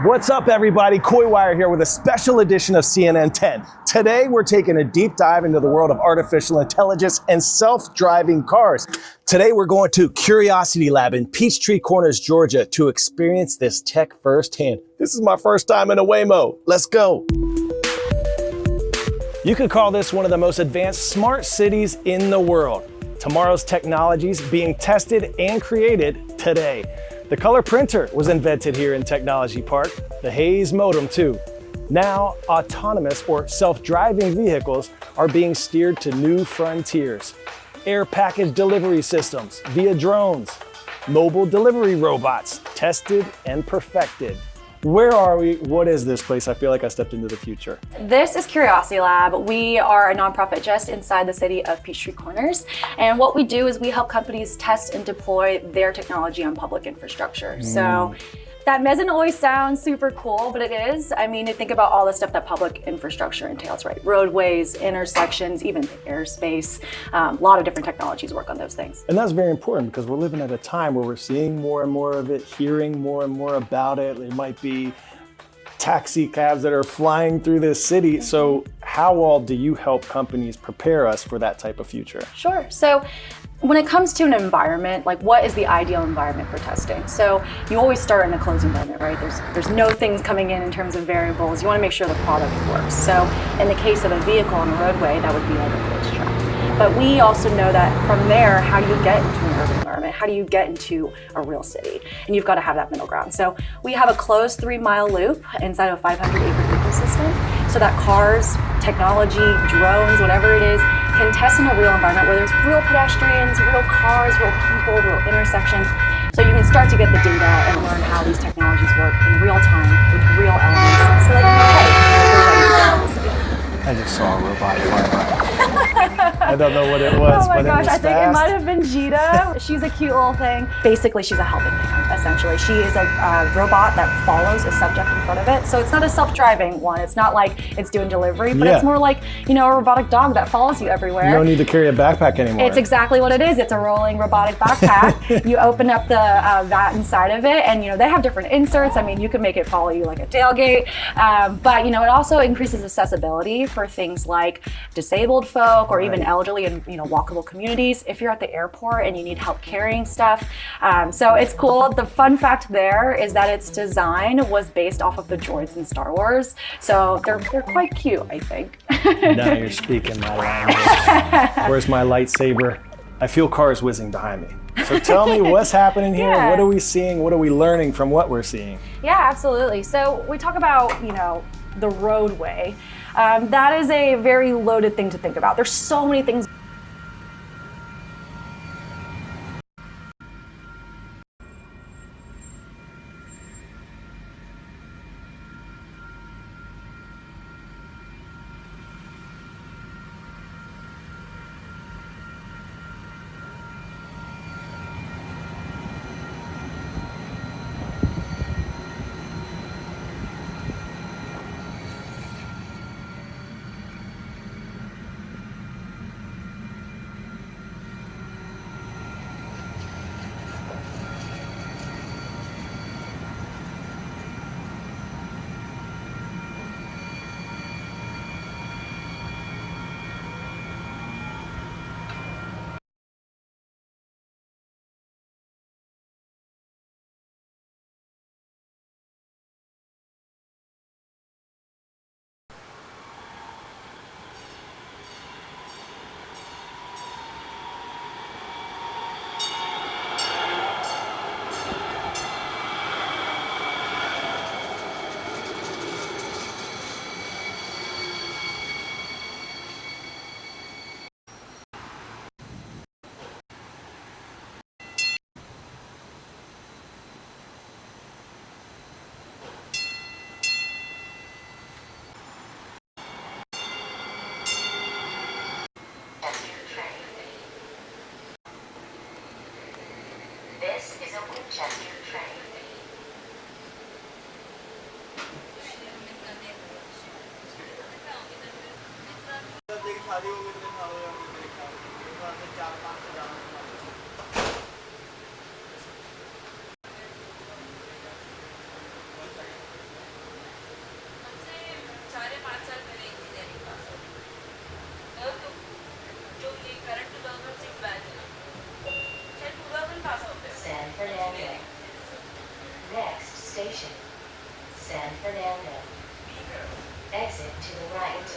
What's up, everybody? Coy Wire here with a special edition of CNN 10. Today, we're taking a deep dive into the world of artificial intelligence and self-driving cars. Today, we're going to Curiosity Lab in Peachtree Corners, Georgia to experience this tech firsthand. This is my first time in a Waymo. Let's go. You could call this one of the most advanced smart cities in the world. Tomorrow's technologies being tested and created today. The color printer was invented here in Technology Park, the Hayes modem too. Now, autonomous or self-driving vehicles are being steered to new frontiers. Air package delivery systems via drones, mobile delivery robots tested and perfected. Where are we? What is this place? I feel like I stepped into the future. This is Curiosity Lab. We are a nonprofit just inside the city of Peachtree Corners. And what we do is we help companies test and deploy their technology on public infrastructure. So that doesn't always sound super cool, but it is. I mean, think about all the stuff that public infrastructure entails, right? Roadways, intersections, even airspace. A lot of different technologies work on those things. And that's very important because we're living at a time where we're seeing more and more of it, hearing more and more about it. It might be taxi cabs that are flying through this city. So how all do you help companies prepare us for that type of future? Sure. So when it comes to an environment, like what is the ideal environment for testing? So you always start in a closed environment, right? There's no things coming in terms of variables. You want to make sure the product works. So in the case of a vehicle on a roadway, that would be like a closed track. But we also know that from there, how do you get into an urban environment? How do you get into a real city? And you've got to have that middle ground. So we have a closed 3-mile loop inside of a 500-acre ecosystem so that cars, technology, drones, whatever it is, can test in a real environment where there's real pedestrians, real cars, real people, real intersections. So you can start to get the data and learn how these technologies work in real time with real elements so that you know, hey, you're ready to go in the city. I just saw a robot fly by. I don't know what it was, oh my but gosh, it was I think fast. it might have been Jita. She's a cute little thing. Basically, she's a helping hand, essentially. She is a robot that follows a subject in front of it. So it's not a self-driving one. It's not like it's doing delivery, but it's more like, you know, a robotic dog that follows you everywhere. You don't need to carry a backpack anymore. It's exactly what it is. It's a rolling robotic backpack. You open up the vat inside of it, and you know they have different inserts. I mean, you can make it follow you like a tailgate, but you know it also increases accessibility for things like disabled folk or even elderly and walkable communities. If you're at the airport and you need help carrying stuff, so it's cool. The fun fact there is that its design was based off of the droids in Star Wars, so they're quite cute, I think. Now you're speaking my language. Where's my lightsaber? I feel cars whizzing behind me. So tell me what's happening here. Yeah. What are we seeing? What are we learning from what we're seeing? Yeah, absolutely. So we talk about, the roadway. That is a very loaded thing to think about. There's so many things. This is a Winchester train. station, San Fernando. Exit to the right.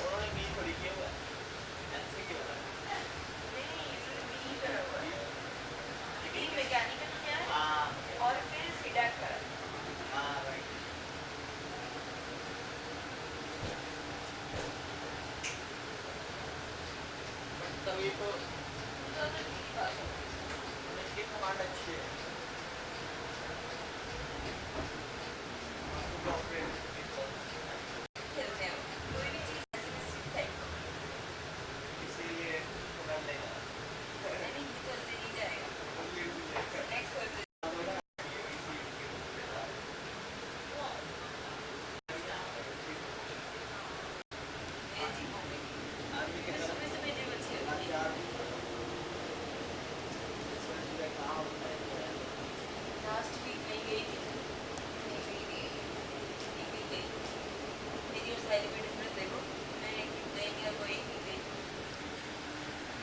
और फिर सीधा कर तभी तो इसकी command अच्छी है खेलते हैं कोई भी चीज़ ऐसी मिस्टेक टाइप इसीलिए कर लेगा नहीं चलते नहीं जाएगा नेक्स्ट कर आदमी के तरफ सुबह सुबह जो अच्छी होती है चार कहाँ होता है लास्ट वीक में गई थी नहीं गई थी एक वीक गई मेरी और साइड में डिफरेंस देखो मैं एक वीक गई थी और वो एक वीक गई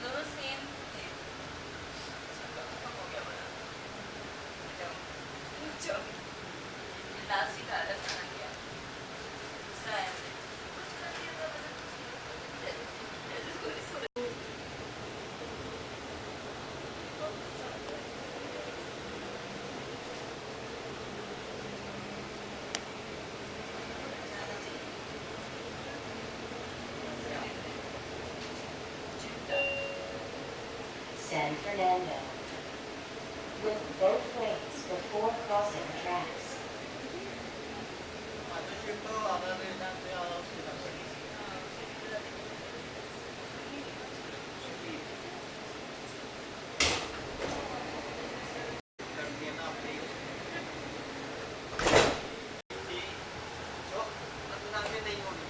दोनों सेम थे कम हो गया बड़ा जाओ लास्ट वीक आधा खाना किया दूसरा आया मुझे कुछ कर दिया था मतलब San Fernando. Look both ways before crossing the tracks. Shift तो अगर इधर से और उसके तरफ से कर दिया ना अपने कि जो अंदर में नहीं होनी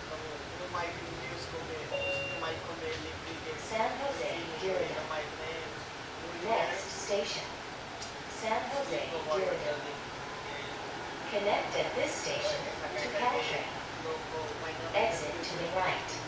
तो वो माइक दूंगी उसको मैं उसके माइक को मैं लिख दी San Jose, Durango. माइक में Next station, San Jose, को बहुत Durango. जल्दी Connect at this station to Caltrain. लोग को माइक Exit to the right.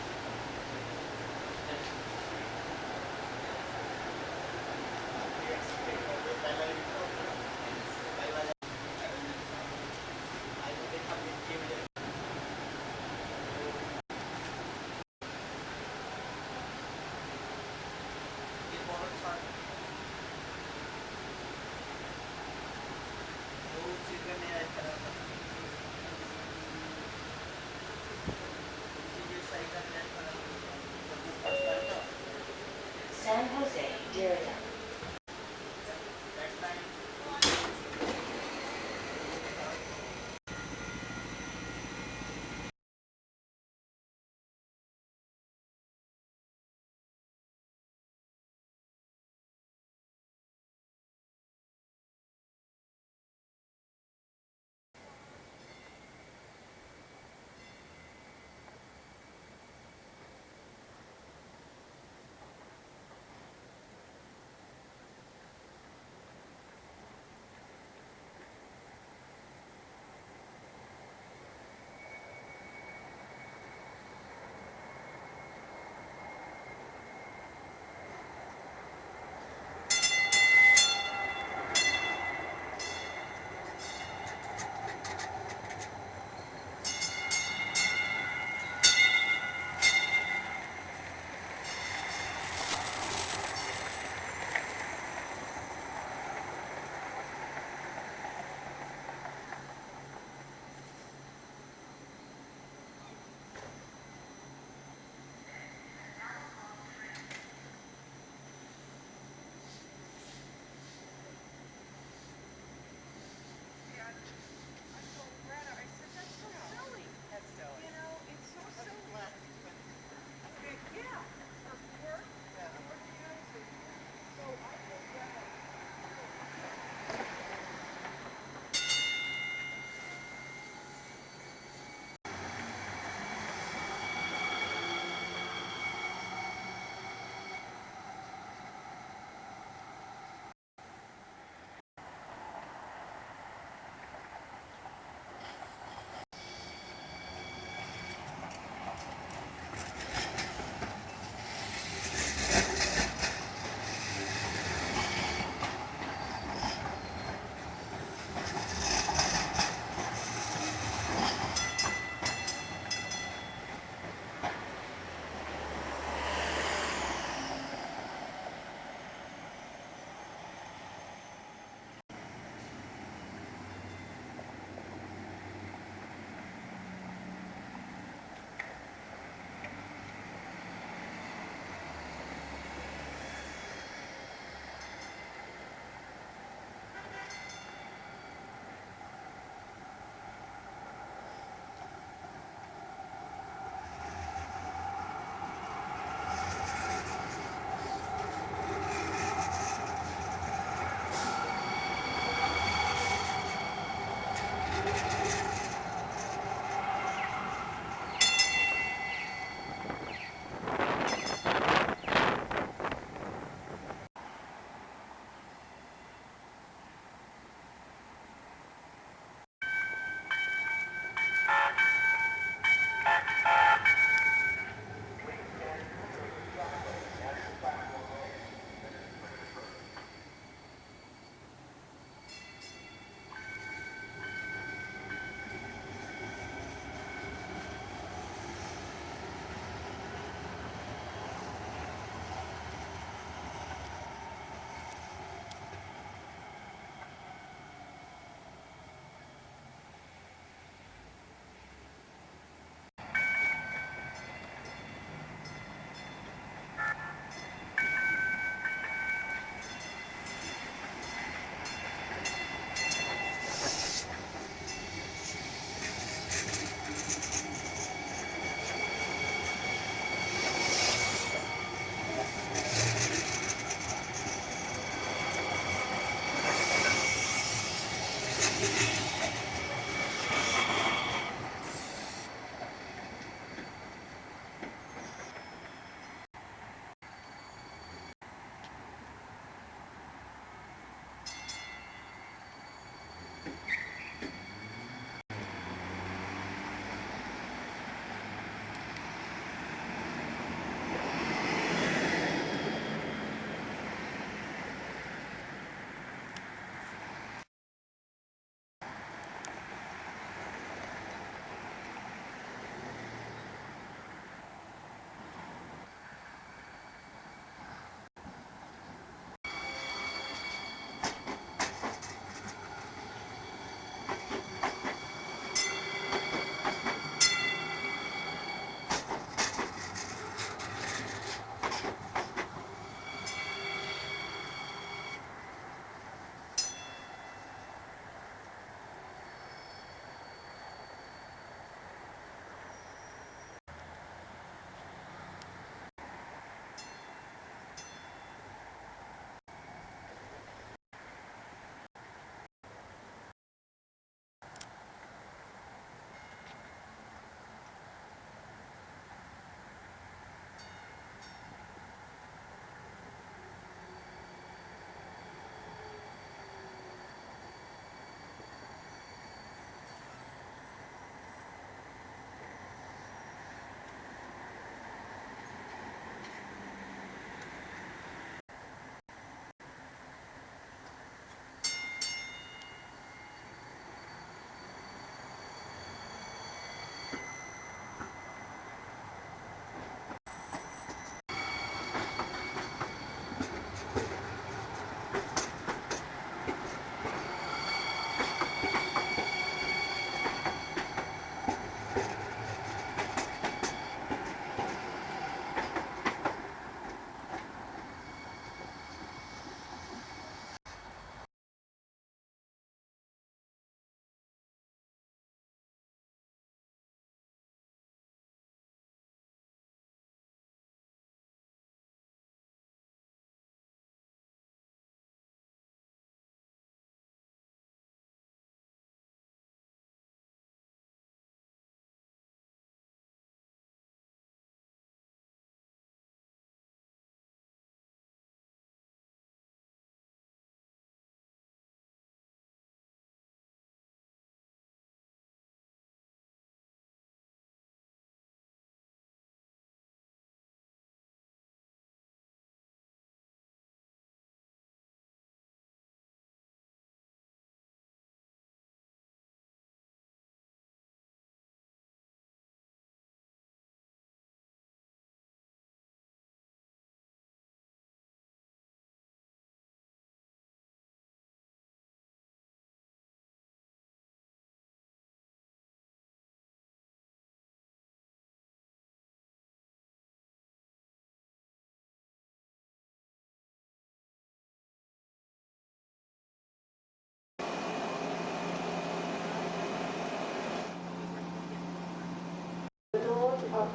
Cycle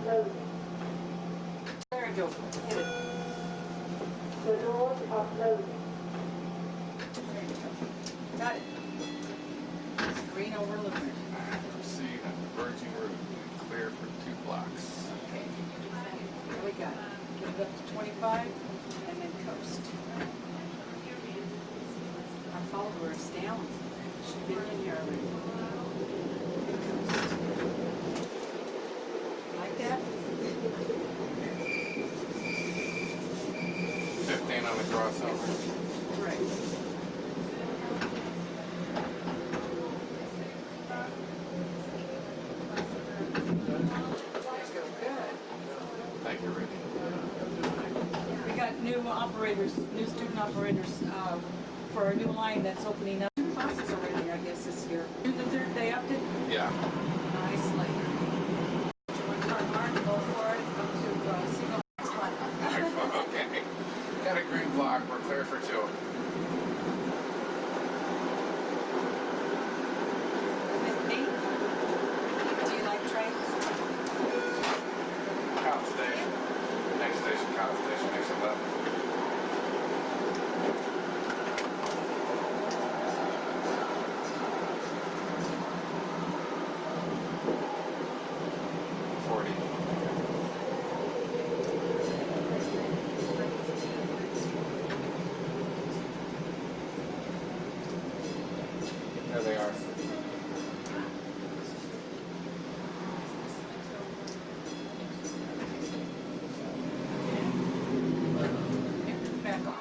There, Joe. Hit it. The doors are closing. Got it. Green overlooking. Proceed on diverging route. Clear for 2 blocks. Okay. There we go. Get it up to 25 and then coast. Our follower's down. She's been in here already. Coast. Like that? 15 on the crossover. Right. Thank you, Ricky. We got new operators, new student operators for a new line that's opening up. Classes already, I guess, this year. The third day up to Yeah. nicely. You want to start hard, go for it. Up to single spot. Okay. Got a green block. We're clear for 2. With me? Do you like trains? Count station. Next station, count station, makes 11. There they are. Back on.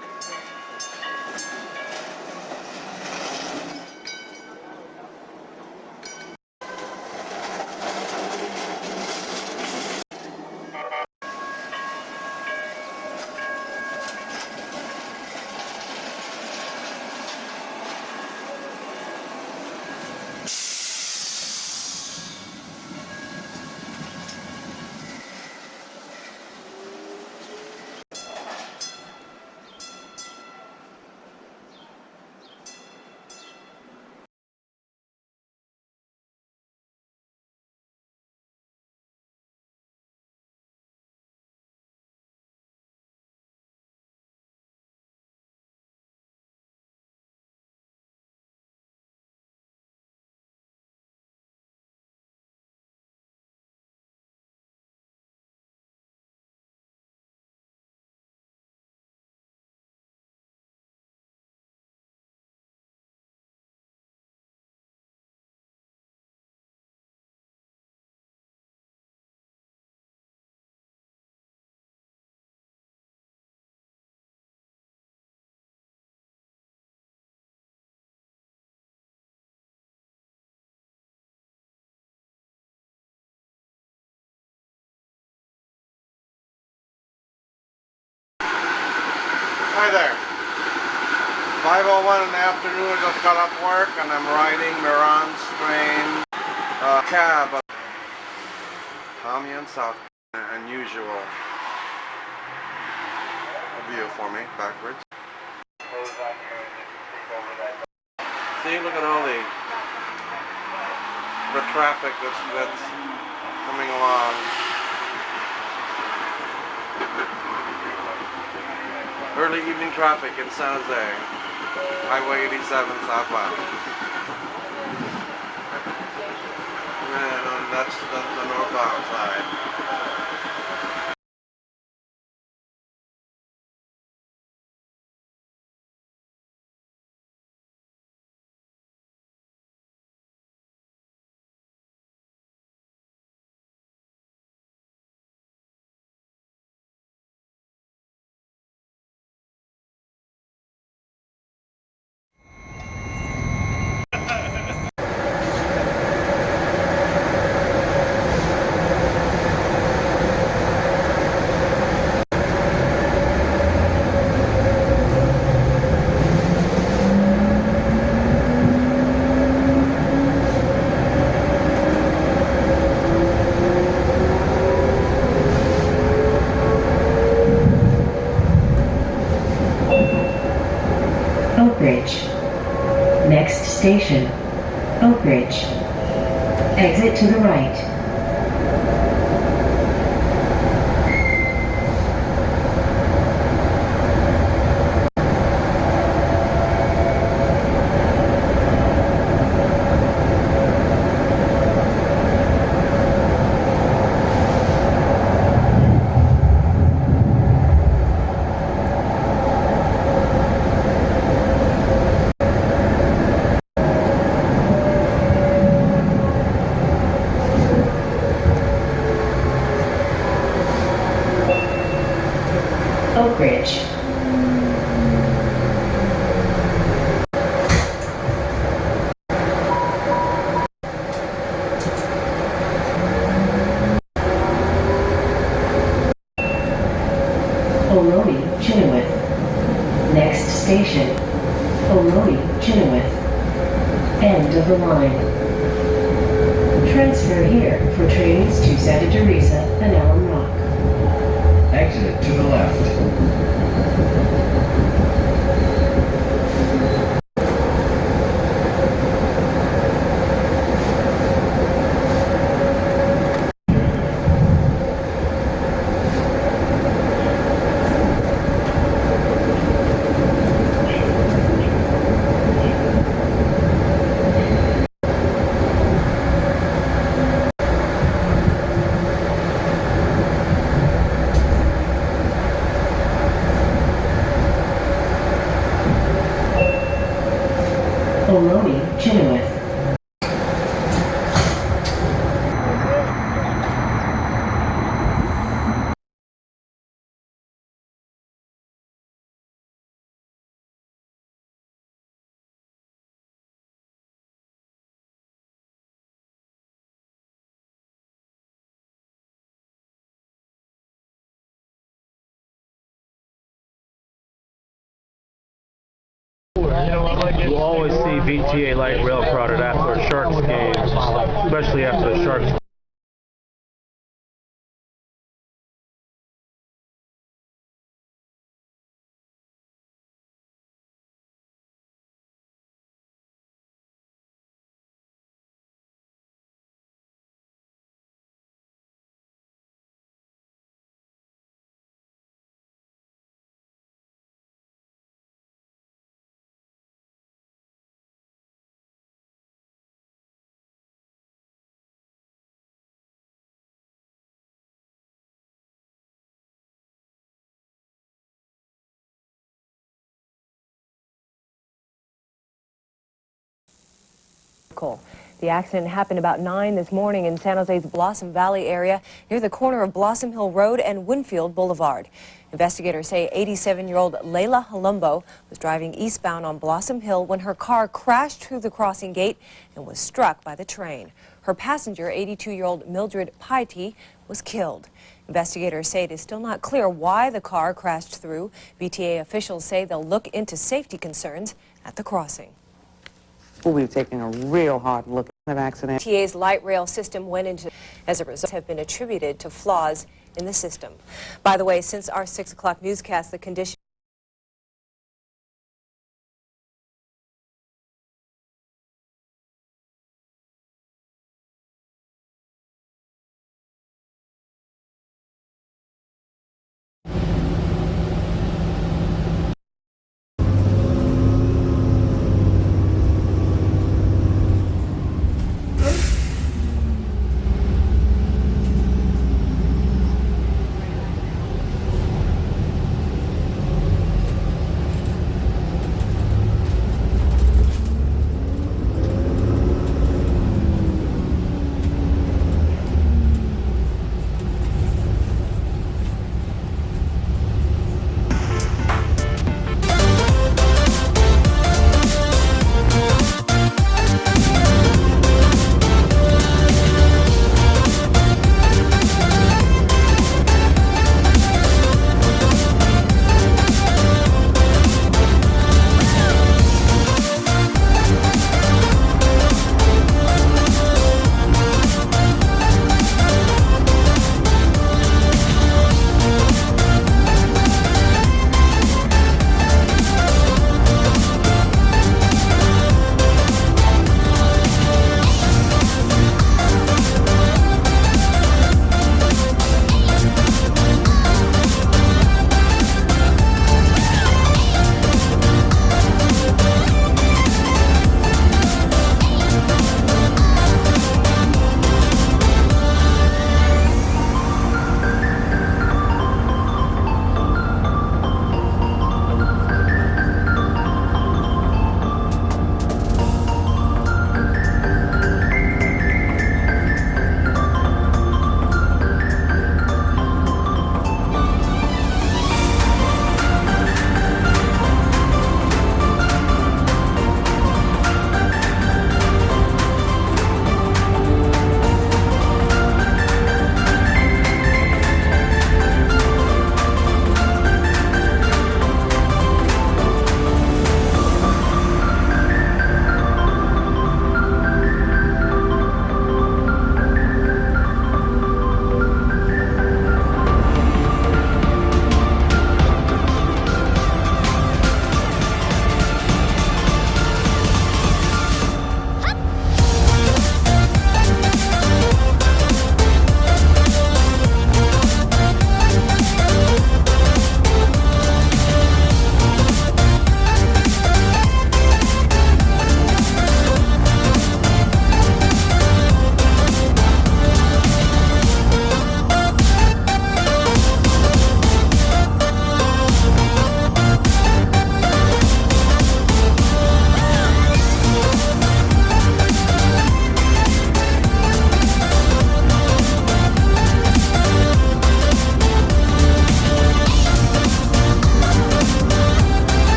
Hi there. 5:01 in the afternoon, I just got off work and I'm riding Miran's train cab. Tommy and South, unusual view for me, backwards. See, look at all the traffic that's coming along. Early evening traffic in San Jose, Highway 87 southbound. And that's the northbound side. Oak Ridge. Next station, Oak Ridge. Exit to the right. Ohlone, Chynoweth. End of the line. Transfer here for trains to Santa Teresa and Allen Rock. Exit to the left. Ohlone, Chynoweth. You always see VTA light rail crowded after a Sharks game, especially after the Sharks. The accident happened about 9 this morning in San Jose's Blossom Valley area near the corner of Blossom Hill Road and Winfield Boulevard. Investigators say 87-year-old Layla Halumbo was driving eastbound on Blossom Hill when her car crashed through the crossing gate and was struck by the train. Her passenger, 82-year-old Mildred Piety, was killed. Investigators say it is still not clear why the car crashed through. VTA officials say they'll look into safety concerns at the crossing. We'll be taking a real hard look at the accident. VTA's light rail system went into, as a result, have been attributed to flaws in the system. By the way, since our 6 o'clock newscast, the condition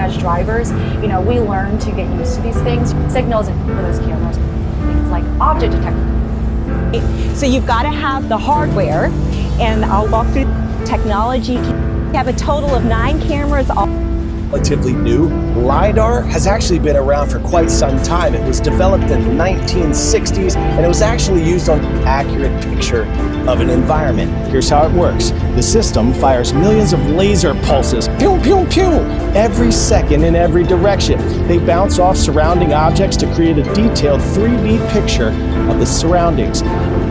as drivers, you know, we learn to get used to these things. Signals and those cameras, things like object detection. So you've got to have the hardware, and I'll walk through technology. You have a total of 9 cameras. Relatively new, LiDAR has actually been around for quite some time. It was developed in the 1960s, and it was actually used on an accurate picture of an environment. Here's how it works. The system fires millions of laser pulses, pew, pew, pew, every second in every direction. They bounce off surrounding objects to create a detailed 3D picture of the surroundings.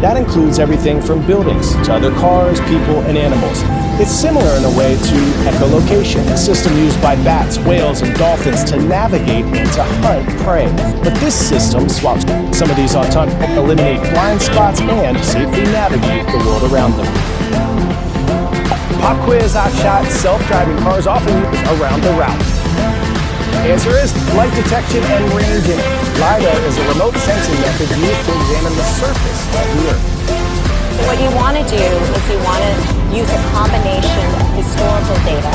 That includes everything from buildings to other cars, people, and animals. It's similar in a way to echolocation, a system used by bats, whales, and dolphins to navigate and to hunt prey. But this system swaps some of these autonomous, eliminate blind spots, and safely navigate the world around them. Pop quiz, hot shot, self-driving cars often used around the route. Answer is light detection and ranging. LiDAR is a remote sensing method used to examine the surface of the Earth. What you want to do is you want to use a combination of historical data,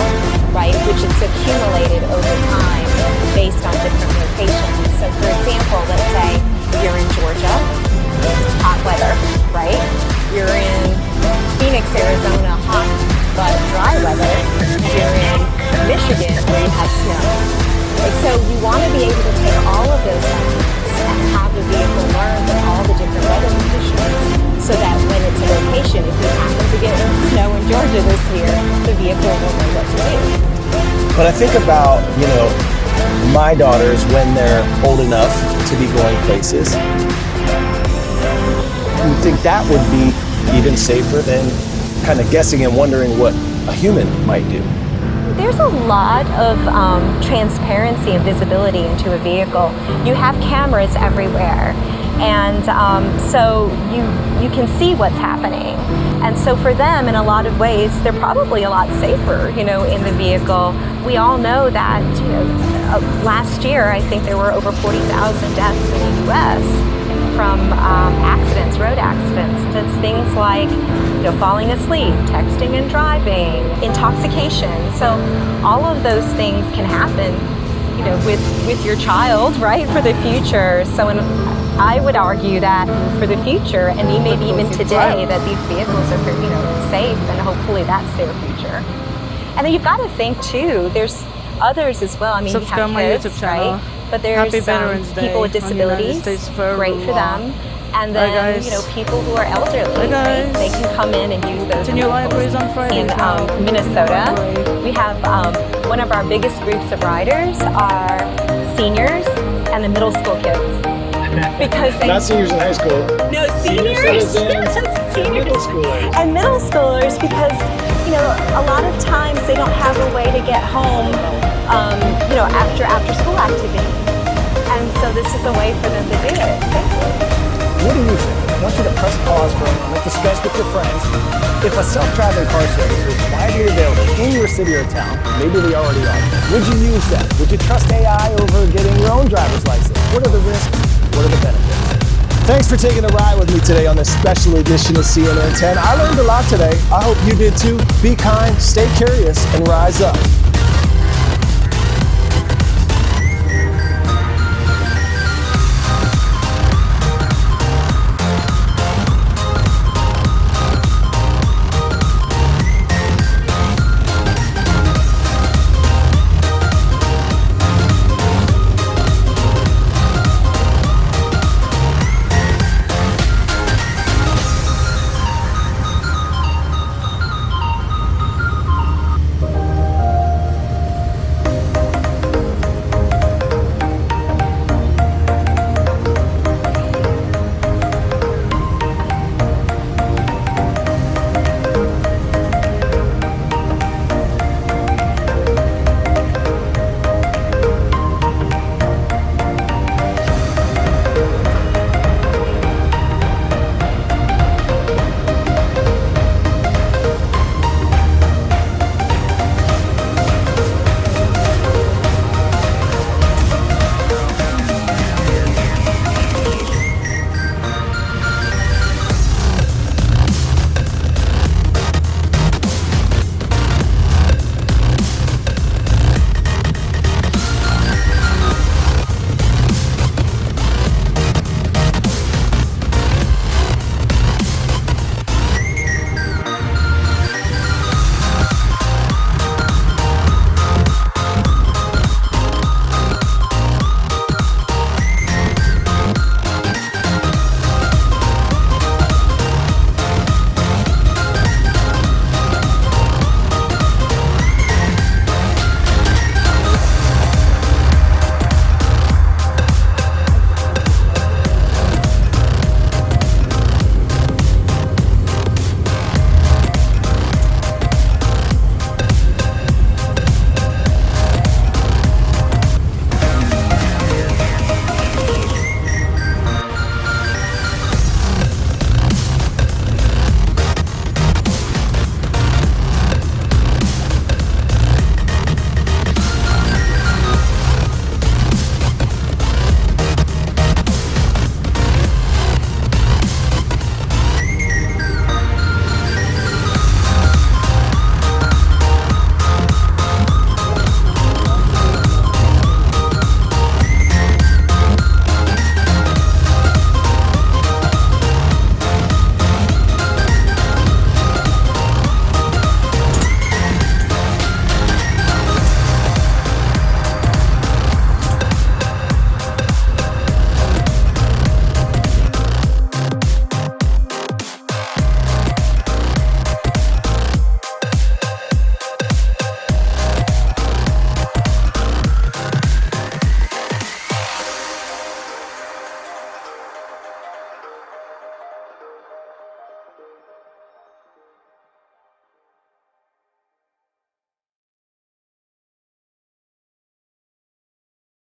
right, which is accumulated over time based on different locations. So for example, let's say you're in Georgia, hot weather, right? You're in Phoenix, Arizona, hot but dry weather. You're in Michigan where you have snow. And so you want to be able to take all of those measurements and have the vehicle learn from all the different weather conditions, so that when it's a location, if we happen to get snow in Georgia this year, the vehicle will know what to do. But I think about, you know, my daughters when they're old enough to be going places. You think that would be even safer than kind of guessing and wondering what a human might do? There's a lot of transparency and visibility into a vehicle. You have cameras everywhere. And so you can see what's happening. And so for them, in a lot of ways, they're probably a lot safer, you know, in the vehicle. We all know that, you know, last year, I think there were over 40,000 deaths in the U.S. from accidents, road accidents. It's things like, you know, falling asleep, texting and driving, intoxication. So all of those things can happen, you know, with your child, right, for the future. So I would argue that for the future, and maybe even today, that these vehicles are, you know, safe, and hopefully that's their future. And then you've got to think too, there's others as well. I mean, subscribe you have kids, my YouTube channel. right? But there's Day people with disabilities, great for them. And then, you know, people who are elderly, right? They can come in and use those. New libraries on Friday. In Minnesota, we have one of our biggest groups of riders are seniors and the middle school kids. Because they, not seniors in high school. No, seniors. Yes, seniors. Middle schoolers. And middle schoolers, because, you know, a lot of times they don't have a way to get home, you know, after school activities. And so this is a way for them to do it safely. What do you think? I want you to press pause for a moment, discuss with your friends. If a self-driving car service was widely available in your city or town, maybe they already are, would you use that? Would you trust AI over getting your own driver's license? What are the risks? What are the benefits? Thanks for taking a ride with me today on this special edition of CNN 10. I learned a lot today. I hope you did too. Be kind, stay curious, and rise up.